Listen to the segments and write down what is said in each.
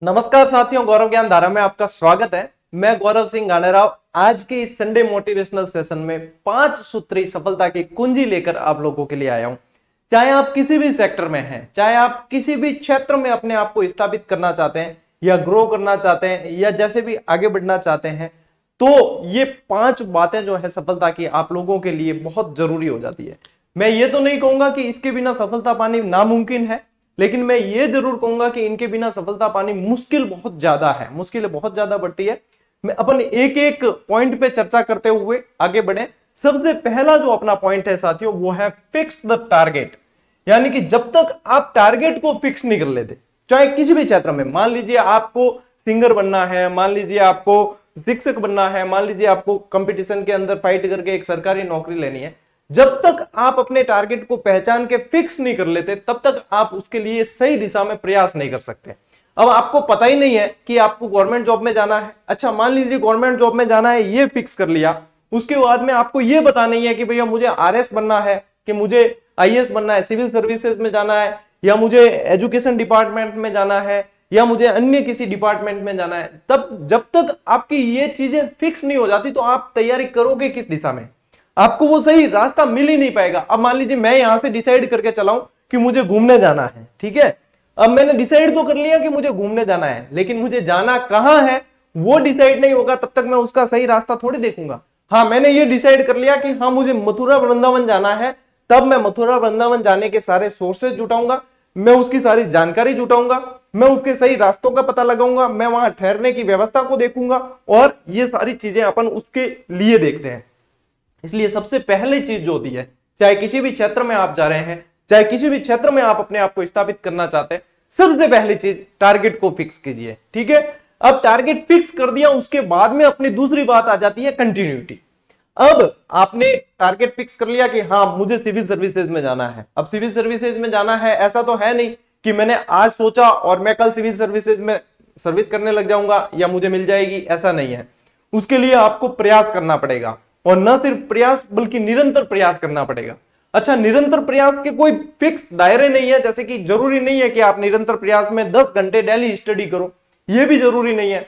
नमस्कार साथियों, गौरव ज्ञान धारा में आपका स्वागत है। मैं गौरव सिंह गानेराव आज के इस संडे मोटिवेशनल सेशन में 5 सूत्री सफलता की कुंजी लेकर आप लोगों के लिए आया हूं। चाहे आप किसी भी सेक्टर में हैं, चाहे आप किसी भी क्षेत्र में अपने आप को स्थापित करना चाहते हैं या ग्रो करना चाहते हैं या जैसे भी आगे बढ़ना चाहते हैं, तो ये 5 बातें जो है सफलता की आप लोगों के लिए बहुत जरूरी हो जाती है। मैं ये तो नहीं कहूंगा कि इसके बिना सफलता पानी नामुमकिन है, लेकिन मैं ये जरूर कहूंगा कि इनके बिना सफलता पानी मुश्किल बहुत ज्यादा है, मुश्किल बहुत ज्यादा बढ़ती है। मैं अपन एक एक पॉइंट पे चर्चा करते हुए आगे बढ़े। सबसे पहला जो अपना पॉइंट है साथियों, वो है फिक्स द टारगेट। यानी कि जब तक आप टारगेट को फिक्स नहीं कर लेते, चाहे किसी भी क्षेत्र में, मान लीजिए आपको सिंगर बनना है, मान लीजिए आपको शिक्षक बनना है, मान लीजिए आपको कंपटीशन के अंदर फाइट करके एक सरकारी नौकरी लेनी है, जब तक आप अपने टारगेट को पहचान के फिक्स नहीं कर लेते तब तक आप उसके लिए सही दिशा में प्रयास नहीं कर सकते। अब आपको पता ही नहीं है कि आपको गवर्नमेंट जॉब में जाना है। अच्छा, मान लीजिए गवर्नमेंट जॉब में जाना है, ये फिक्स कर लिया। उसके बाद में आपको ये पता नहीं है कि भैया मुझे आरएस बनना है, कि मुझे आईएएस बनना है, सिविल सर्विसेज में जाना है, या मुझे एजुकेशन डिपार्टमेंट में जाना है, या मुझे अन्य किसी डिपार्टमेंट में जाना है। तब जब तक आपकी ये चीजें फिक्स नहीं हो जाती तो आप तैयारी करोगे किस दिशा में? आपको वो सही रास्ता मिल ही नहीं पाएगा। अब मान लीजिए मैं यहां से डिसाइड करके चलाऊं कि मुझे घूमने जाना है, ठीक है। अब मैंने डिसाइड तो कर लिया कि मुझे घूमने जाना है, लेकिन मुझे जाना कहां है वो डिसाइड नहीं होगा तब तक मैं उसका सही रास्ता थोड़ी देखूंगा। हाँ, मैंने ये डिसाइड कर लिया कि हाँ मुझे मथुरा वृंदावन जाना है, तब मैं मथुरा वृंदावन जाने के सारे सोर्सेज जुटाऊंगा, मैं उसकी सारी जानकारी जुटाऊंगा, मैं उसके सही रास्तों का पता लगाऊंगा, मैं वहां ठहरने की व्यवस्था को देखूंगा, और ये सारी चीजें अपन उसके लिए देखते हैं। इसलिए सबसे पहली चीज जो होती है, चाहे किसी भी क्षेत्र में आप जा रहे हैं, चाहे किसी भी क्षेत्र में आप अपने आप को स्थापित करना चाहते हैं, सबसे पहली चीज टारगेट को फिक्स कीजिए, ठीक है। अब टारगेट फिक्स कर दिया, उसके बाद में अपनी दूसरी बात आ जाती है कंटिन्यूटी। अब आपने टारगेट फिक्स कर लिया कि हाँ मुझे सिविल सर्विसेज में जाना है। अब सिविल सर्विसेज में जाना है, ऐसा तो है नहीं कि मैंने आज सोचा और मैं कल सिविल सर्विसेज में सर्विस करने लग जाऊंगा या मुझे मिल जाएगी, ऐसा नहीं है। उसके लिए आपको प्रयास करना पड़ेगा, और न सिर्फ प्रयास बल्कि निरंतर प्रयास करना पड़ेगा। अच्छा, निरंतर प्रयास के कोई फिक्स दायरे नहीं है, जैसे कि जरूरी नहीं है कि आप निरंतर प्रयास में 10 घंटे डेली स्टडी करो, यह भी जरूरी नहीं है।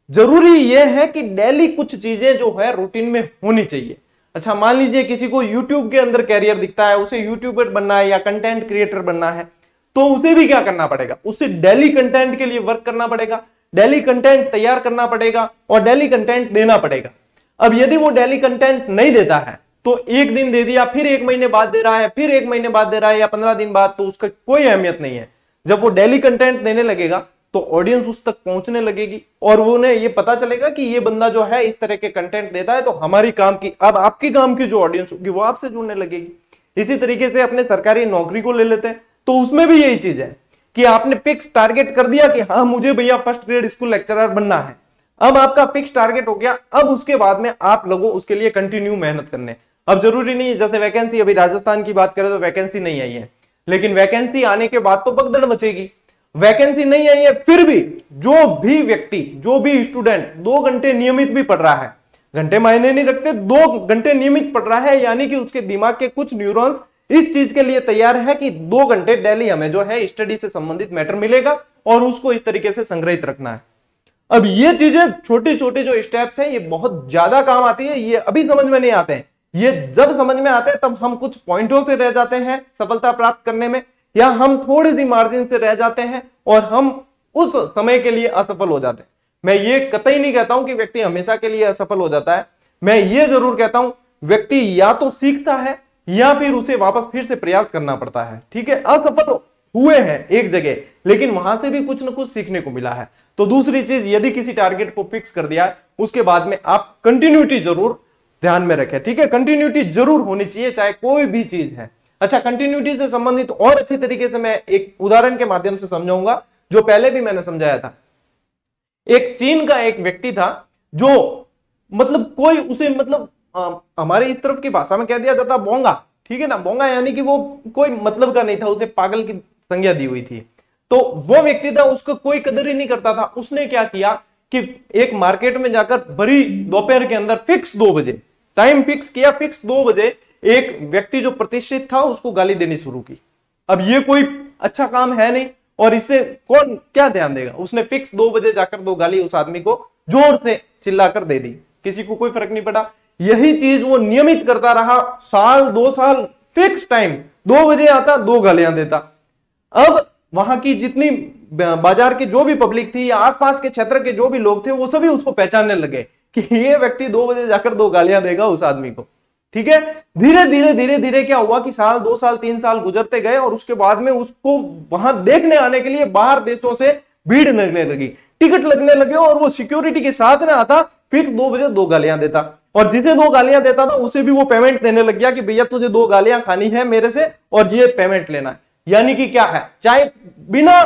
जरूरी यह है कि डेली कुछ चीजें जो है रूटीन में होनी चाहिए। अच्छा, मान लीजिए किसी को यूट्यूब के अंदर कैरियर दिखता है, उसे यूट्यूबर बनना है या कंटेंट क्रिएटर बनना है, तो उसे भी क्या करना पड़ेगा? उसे डेली कंटेंट के लिए वर्क करना पड़ेगा, डेली कंटेंट तैयार करना पड़ेगा और डेली कंटेंट देना पड़ेगा। अब यदि वो डेली कंटेंट नहीं देता है तो एक दिन दे दिया, फिर 1 महीने बाद दे रहा है, फिर 1 महीने बाद दे रहा है या 15 दिन बाद, तो उसका कोई अहमियत नहीं है। जब वो डेली कंटेंट देने लगेगा तो ऑडियंस उस तक पहुंचने लगेगी और उन्हें ये पता चलेगा कि ये बंदा जो है इस तरह के कंटेंट देता है, तो हमारी काम की, अब आपकी काम की जो ऑडियंस होगी वो आपसे जुड़ने लगेगी। इसी तरीके से अपने सरकारी नौकरी को ले लेते हैं, तो उसमें भी यही चीज है कि आपने फिक्स टारगेट कर दिया कि हाँ मुझे भैया फर्स्ट ग्रेड स्कूल लेक्चरर बनना है। अब आपका फिक्स टारगेट हो गया, अब उसके बाद में आप लोगों उसके लिए कंटिन्यू मेहनत करने। अब जरूरी नहीं है, जैसे वैकेंसी, अभी राजस्थान की बात करें तो वैकेंसी नहीं आई है, लेकिन वैकेंसी आने के बाद तो भगदड़ मचेगी। वैकेंसी नहीं आई है, फिर भी जो भी व्यक्ति, जो भी स्टूडेंट 2 घंटे नियमित भी पढ़ रहा है, घंटे मायने नहीं रखते, 2 घंटे नियमित पढ़ रहा है, यानी कि उसके दिमाग के कुछ न्यूरॉन्स इस चीज के लिए तैयार है कि 2 घंटे डेली हमें जो है स्टडी से संबंधित मैटर मिलेगा और उसको इस तरीके से संग्रहित रखना है। अब ये चीजें, छोटे छोटे जो स्टेप्स हैं, ये बहुत ज्यादा काम आती है। ये अभी समझ में नहीं आते हैं, ये जब समझ में आते हैं तब हम कुछ पॉइंटों से रह जाते हैं सफलता प्राप्त करने में, या हम थोड़ी सी मार्जिन से रह जाते हैं और हम उस समय के लिए असफल हो जाते हैं। मैं ये कतई नहीं कहता हूं कि व्यक्ति हमेशा के लिए असफल हो जाता है, मैं ये जरूर कहता हूं व्यक्ति या तो सीखता है या फिर उसे वापस फिर से प्रयास करना पड़ता है, ठीक है। असफल हुए हैं एक जगह, लेकिन वहां से भी कुछ ना कुछ सीखने को मिला है। तो दूसरी चीज, यदि किसी टारगेट को फिक्स कर दिया उसके बाद में आप कंटिन्यूटी जरूर ध्यान में रखें, ठीक है। कंटिन्यूटी जरूर होनी चाहिए, चाहे कोई भी चीज है। अच्छा, कंटिन्यूटी से संबंधित और अच्छे तरीके से मैं एक उदाहरण के माध्यम से समझाऊंगा, जो पहले भी मैंने समझाया था। एक चीन का एक व्यक्ति था जो मतलब कोई उसे मतलब हमारे इस तरफ की भाषा में कह दिया जाता बोंगा, ठीक है ना। बोंगा यानी कि वो कोई मतलब का नहीं था, उसे पागल की संज्ञा दी हुई थी। तो वो व्यक्ति था, उसको कोई कदर ही नहीं करता था। उसने क्या किया कि एक मार्केट में जाकर भरी दोपहर के अंदर फिक्स 2 बजे टाइम फिक्स किया, फिक्स 2 बजे एक व्यक्ति जो प्रतिष्ठित था उसको गाली देनी शुरू की। अब ये कोई अच्छा काम है नहीं, और इससे कौन क्या ध्यान देगा। उसने फिक्स 2 बजे जाकर 2 गाली उस आदमी को जोर से चिल्लाकर दे दी, किसी को कोई फर्क नहीं पड़ा। यही चीज वो नियमित करता रहा, साल 2 साल, फिक्स टाइम 2 बजे आता, 2 गालियां देता। अब वहां की जितनी बाजार की जो भी पब्लिक थी या आसपास के क्षेत्र के जो भी लोग थे, वो सभी उसको पहचानने लगे कि ये व्यक्ति 2 बजे जाकर 2 गालियां देगा उस आदमी को। ठीक है, धीरे धीरे धीरे धीरे क्या हुआ कि साल 2 साल 3 साल गुजरते गए और उसके बाद में उसको वहां देखने आने के लिए बाहर देशों से भीड़ लगने लगी, टिकट लगने लगे और वो सिक्योरिटी के साथ में आता, फिक्स 2 बजे 2 गालियां देता। और जिसे 2 गालियां देता था उसे भी वो पेमेंट देने लग गया कि भैया तुझे 2 गालियां खानी है मेरे से और ये पेमेंट लेना है। यानी कि क्या है, चाहे बिना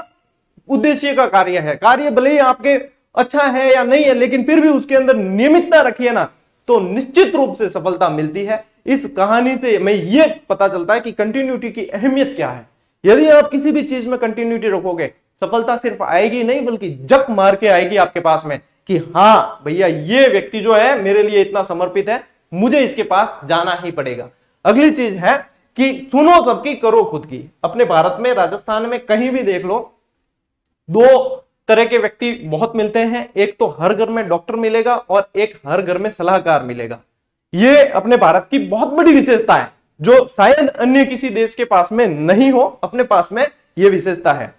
उद्देश्य का कार्य है, कार्य भले ही आपके अच्छा है या नहीं है, लेकिन फिर भी उसके अंदर नियमितता रखिए ना, तो निश्चित रूप से सफलता मिलती है। इस कहानी से हमें यह पता चलता है कि कंटिन्यूटी की अहमियत क्या है। यदि आप किसी भी चीज में कंटिन्यूटी रखोगे, सफलता सिर्फ आएगी नहीं बल्कि जक मार के आएगी आपके पास में कि हाँ भैया ये व्यक्ति जो है मेरे लिए इतना समर्पित है, मुझे इसके पास जाना ही पड़ेगा। अगली चीज है कि सुनो सबकी करो खुद की। अपने भारत में, राजस्थान में कहीं भी देख लो, 2 तरह के व्यक्ति बहुत मिलते हैं। एक तो हर घर में डॉक्टर मिलेगा और एक हर घर में सलाहकार मिलेगा। ये अपने भारत की बहुत बड़ी विशेषता है जो शायद अन्य किसी देश के पास में नहीं हो, अपने पास में ये विशेषता है।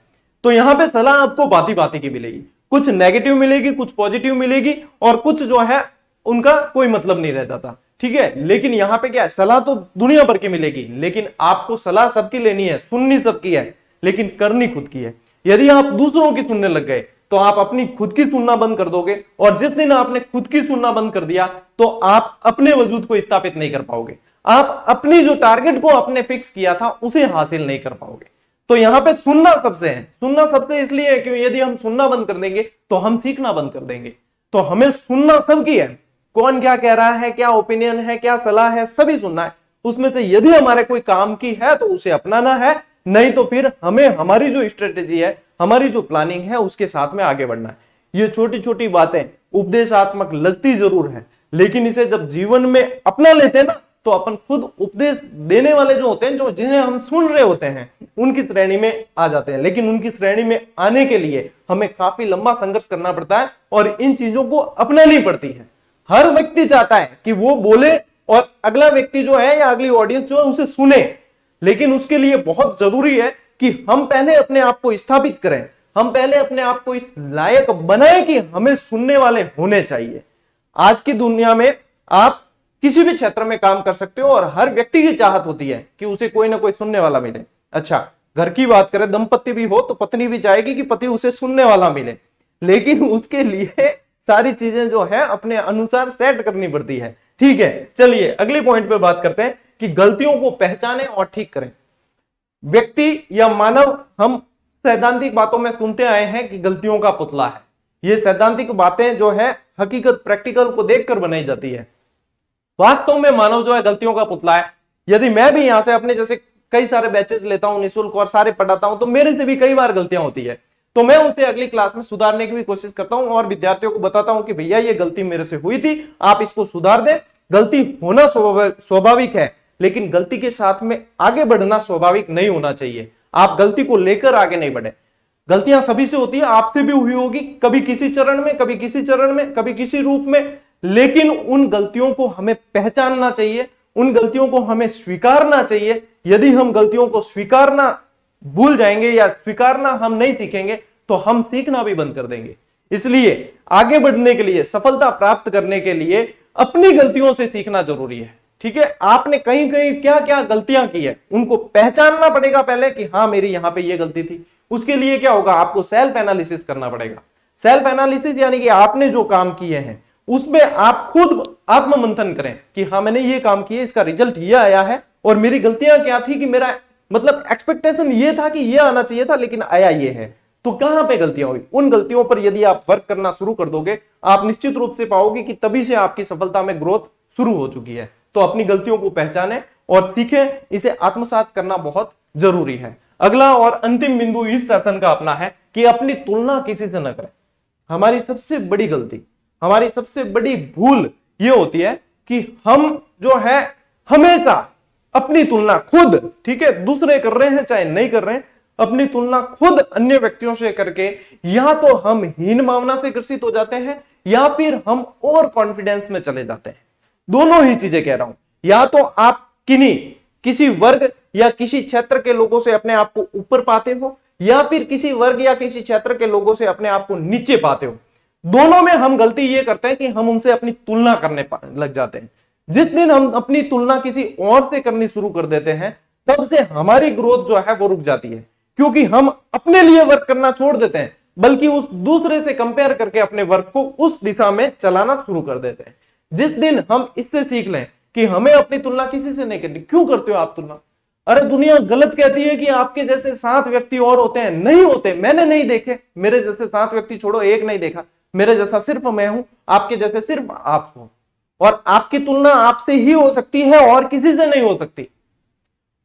तो यहां पे सलाह आपको भांति भांति की मिलेगी, कुछ नेगेटिव मिलेगी, कुछ पॉजिटिव मिलेगी और कुछ जो है उनका कोई मतलब नहीं रह जाता। ठीक है, लेकिन यहां पे क्या है, सलाह तो दुनिया भर की मिलेगी, लेकिन आपको सलाह सबकी लेनी है, सुननी सबकी है, लेकिन करनी खुद की है। यदि आप दूसरों की सुनने लग गए तो आप अपनी खुद की सुनना बंद कर दोगे, और जिस दिन आपने खुद की सुनना बंद कर दिया तो आप अपने वजूद को स्थापित नहीं कर पाओगे, आप अपनी जो टारगेट को आपने फिक्स किया था उसे हासिल नहीं कर पाओगे। तो यहां पे सुनना सबसे है। सुनना सबसे इसलिए है क्योंकि यदि हम सुनना बंद कर देंगे तो हम सीखना बंद कर देंगे। तो हमें सुनना सबकी है, कौन क्या कह रहा है, क्या ओपिनियन है, क्या सलाह है, सभी सुनना है। उसमें से यदि हमारे कोई काम की है तो उसे अपनाना है, नहीं तो फिर हमें हमारी जो स्ट्रेटेजी है, हमारी जो प्लानिंग है उसके साथ में आगे बढ़ना है। ये छोटी छोटी बातें उपदेशात्मक लगती जरूर है, लेकिन इसे जब जीवन में अपना लेते हैं ना तो अपन खुद उपदेश देने वाले जो होते हैं, जो जिन्हें हम सुन रहे होते हैं, उनकी श्रेणी में आ जाते हैं। लेकिन उनकी श्रेणी में आने के लिए हमें काफी लंबा संघर्ष करना पड़ता है और इन चीजों को अपनानी पड़ती है। हर व्यक्ति चाहता है कि वो बोले और अगला व्यक्ति जो है या अगली ऑडियंस जो है उसे सुने, लेकिन उसके लिए बहुत जरूरी है कि हम पहले अपने आप को स्थापित करें, हम पहले अपने आप को इस लायक बनाएं कि हमें सुनने वाले होने चाहिए। आज की दुनिया में आप किसी भी क्षेत्र में काम कर सकते हो और हर व्यक्ति की चाहत होती है कि उसे कोई ना कोई सुनने वाला मिले। अच्छा, घर की बात करें, दंपत्ति भी हो तो पत्नी भी चाहेगी कि पति उसे सुनने वाला मिले, लेकिन उसके लिए सारी चीजें जो है अपने अनुसार सेट करनी पड़ती है। ठीक है, चलिए अगले पॉइंट पे बात करते हैं कि गलतियों को पहचानें और ठीक करें। व्यक्ति या मानव, हम सैद्धांतिक बातों में सुनते आए हैं कि गलतियों का पुतला है। ये सैद्धांतिक बातें जो है हकीकत प्रैक्टिकल को देखकर बनाई जाती है। वास्तव में मानव जो है गलतियों का पुतला है। यदि मैं भी यहां से अपने जैसे कई सारे बैचेस लेता हूं निःशुल्क और सारे पढ़ाता हूं, तो मेरे से भी कई बार गलतियां होती है, तो मैं उसे अगली क्लास में सुधारने की भी कोशिश करता हूं और विद्यार्थियों को बताता हूं कि भैया ये गलती मेरे से हुई थी, आप इसको सुधार दें। गलती होना स्वाभाविक है, लेकिन गलती के साथ में आगे बढ़ना स्वाभाविक नहीं होना चाहिए। आप गलती को लेकर आगे नहीं बढ़े। गलतियां सभी से होती है, आपसे भी हुई होगी, कभी किसी चरण में, कभी किसी चरण में, कभी किसी रूप में, लेकिन उन गलतियों को हमें पहचानना चाहिए, उन गलतियों को हमें स्वीकारना चाहिए। यदि हम गलतियों को स्वीकारना भूल जाएंगे या स्वीकारना हम नहीं सीखेंगे तो हम सीखना भी बंद कर देंगे। इसलिए आगे बढ़ने के लिए, सफलता प्राप्त करने के लिए अपनी गलतियों से सीखना जरूरी है। ठीक है, आपने कहीं कहीं क्या क्या गलतियां की है उनको पहचानना पड़ेगा पहले कि हाँ मेरी यहां पे ये गलती थी। उसके लिए क्या होगा, आपको सेल्फ एनालिसिस करना पड़ेगा। सेल्फ एनालिसिस यानी कि आपने जो काम किए हैं उसमें आप खुद आत्म मंथन करें कि हाँ मैंने ये काम किया, इसका रिजल्ट ये आया है और मेरी गलतियां क्या थी कि मेरा मतलब एक्सपेक्टेशन ये था कि ये आना चाहिए था लेकिन आया ये है। तो कहां पे गलतियां हुई, उन गलतियों पर यदि आप वर्क करना शुरू कर दोगे, आप निश्चित रूप से पाओगे कि तभी से आपकी सफलता में ग्रोथ शुरू हो चुकी है। तो अपनी गलतियों को पहचानें और सीखें, इसे आत्मसात करना बहुत जरूरी है। अगला और अंतिम बिंदु इस सेशन का अपना है कि अपनी तुलना किसी से न करें। हमारी सबसे बड़ी गलती, हमारी सबसे बड़ी भूल यह होती है कि हम जो है हमेशा अपनी तुलना खुद, ठीक है, दूसरे कर रहे हैं चाहे नहीं कर रहे हैं, अपनी तुलना खुद अन्य व्यक्तियों से करके या तो हम हीन भावना से ग्रसित हो जाते हैं या फिर हम ओवर कॉन्फिडेंस में चले जाते हैं। दोनों ही चीजें कह रहा हूं, या तो आप किसी वर्ग या किसी क्षेत्र के लोगों से अपने आप को ऊपर पाते हो या फिर किसी वर्ग या किसी क्षेत्र के लोगों से अपने आप को नीचे पाते हो। दोनों में हम गलती ये करते हैं कि हम उनसे अपनी तुलना करने लग जाते हैं। जिस दिन हम अपनी तुलना किसी और से करनी शुरू कर देते हैं तब से हमारी ग्रोथ जो है वो रुक जाती है, क्योंकि हम अपने लिए वर्क करना छोड़ देते हैं बल्कि उस दूसरे से कंपेयर करके अपने वर्क को उस दिशा में चलाना शुरू कर देते हैं। जिस दिन हम इससे सीख लें कि हमें अपनी तुलना किसी से नहीं करनी। क्यों करते हो आप तुलना? अरे दुनिया गलत कहती है कि आपके जैसे 7 व्यक्ति और होते हैं, नहीं होते। मैंने नहीं देखे, मेरे जैसे 7 व्यक्ति छोड़ो, एक नहीं देखा। मेरे जैसा सिर्फ मैं हूं, आपके जैसे सिर्फ आप हो, और आपकी तुलना आपसे ही हो सकती है और किसी से नहीं हो सकती।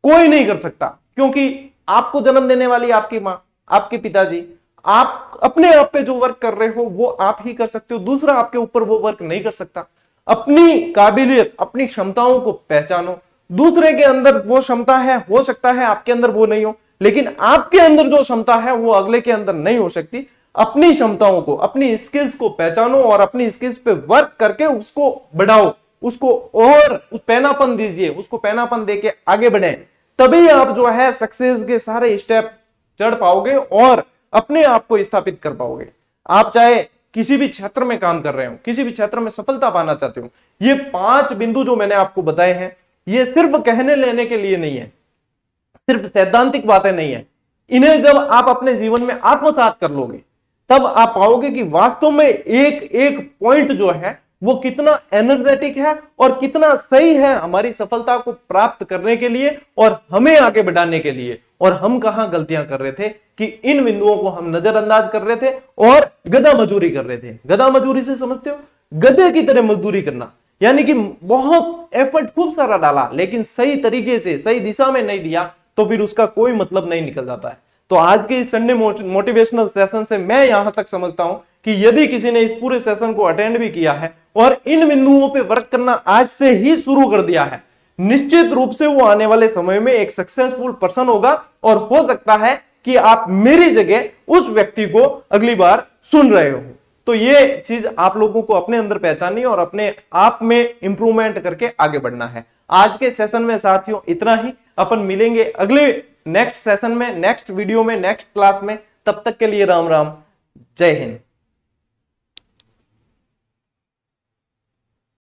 कोई नहीं कर सकता, क्योंकि आपको जन्म देने वाली आपकी मां, आपके पिताजी, आप अपने आप पे जो वर्क कर रहे हो वो आप ही कर सकते हो, दूसरा आपके ऊपर वो वर्क नहीं कर सकता। अपनी काबिलियत, अपनी क्षमताओं को पहचानो। दूसरे के अंदर वो क्षमता है, हो सकता है आपके अंदर वो नहीं हो, लेकिन आपके अंदर जो क्षमता है वो अगले के अंदर नहीं हो सकती। अपनी क्षमताओं को, अपनी स्किल्स को पहचानो और अपनी स्किल्स पे वर्क करके उसको बढ़ाओ, उसको और पैनापन दीजिए, उसको पैनापन देके आगे बढ़े। तभी आप जो है सक्सेस के सारे स्टेप चढ़ पाओगे और अपने आप को स्थापित कर पाओगे। आप चाहे किसी भी क्षेत्र में काम कर रहे हो, किसी भी क्षेत्र में सफलता पाना चाहते हो, ये 5 बिंदु जो मैंने आपको बताए हैं ये सिर्फ कहने लेने के लिए नहीं है, सिर्फ सैद्धांतिक बातें नहीं है। इन्हें जब आप अपने जीवन में आत्मसात कर लोगे तब आप पाओगे कि वास्तव में एक एक पॉइंट जो है वो कितना एनर्जेटिक है और कितना सही है हमारी सफलता को प्राप्त करने के लिए और हमें आगे बढ़ाने के लिए। और हम कहां गलतियां कर रहे थे कि इन बिंदुओं को हम नजरअंदाज कर रहे थे और गधा मजदूरी कर रहे थे। गधा मजदूरी से समझते हो? गधे की तरह मजदूरी करना, यानी कि बहुत एफर्ट खूब सारा डाला लेकिन सही तरीके से सही दिशा में नहीं दिया तो फिर उसका कोई मतलब नहीं निकल जाता है। तो आज के इस संडे मोटिवेशनल सेशन से मैं यहां तक समझता हूं कि यदि किसी ने इस पूरे सेशन को अटेंड भी किया है और इन बिंदुओं पे वर्क करना आज से ही शुरू कर दिया है, निश्चित रूप से वो आने वाले समय में एक सक्सेसफुल पर्सन होगा। और हो सकता है कि आप मेरी जगह उस व्यक्ति को अगली बार सुन रहे हो। तो ये चीज आप लोगों को अपने अंदर पहचाननी और अपने आप में इंप्रूवमेंट करके आगे बढ़ना है। आज के सेशन में साथियों इतना ही। अपन मिलेंगे अगले नेक्स्ट सेशन में, नेक्स्ट वीडियो में, नेक्स्ट क्लास में। तब तक के लिए राम राम, जय हिंद।